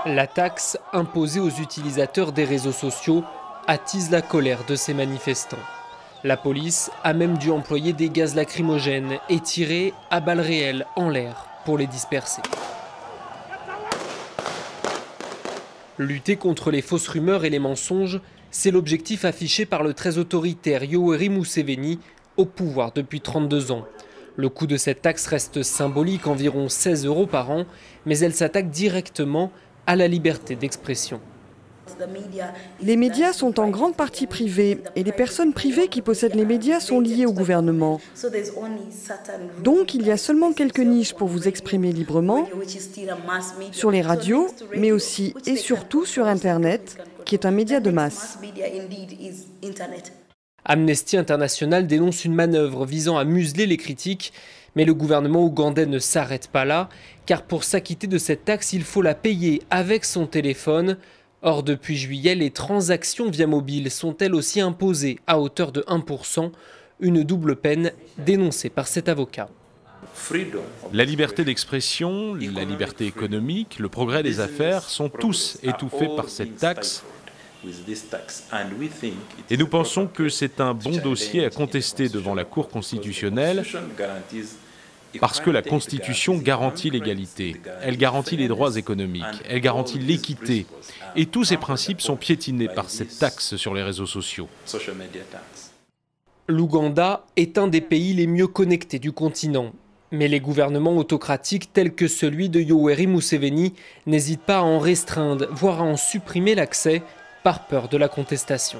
La taxe imposée aux utilisateurs des réseaux sociaux attise la colère de ces manifestants. La police a même dû employer des gaz lacrymogènes et tirer à balles réelles en l'air pour les disperser. Lutter contre les fausses rumeurs et les mensonges, c'est l'objectif affiché par le très autoritaire Yoweri Museveni, au pouvoir depuis 32 ans. Le coût de cette taxe reste symbolique, environ 16 € par an, mais elle s'attaque directement à la liberté d'expression. Les médias sont en grande partie privés et les personnes privées qui possèdent les médias sont liées au gouvernement. Donc il y a seulement quelques niches pour vous exprimer librement sur les radios, mais aussi et surtout sur Internet, qui est un média de masse. Amnesty International dénonce une manœuvre visant à museler les critiques, mais le gouvernement ougandais ne s'arrête pas là, car pour s'acquitter de cette taxe, il faut la payer avec son téléphone. Or, depuis juillet, les transactions via mobile sont elles aussi imposées à hauteur de 1%, une double peine dénoncée par cet avocat. La liberté d'expression, la liberté économique, le progrès des affaires sont tous étouffés par cette taxe. Et nous pensons que c'est un bon dossier à contester devant la Cour constitutionnelle parce que la Constitution garantit l'égalité, elle garantit les droits économiques, elle garantit l'équité. Et tous ces principes sont piétinés par cette taxe sur les réseaux sociaux. L'Ouganda est un des pays les mieux connectés du continent. Mais les gouvernements autocratiques tels que celui de Yoweri Museveni n'hésitent pas à en restreindre, voire à en supprimer l'accès par peur de la contestation.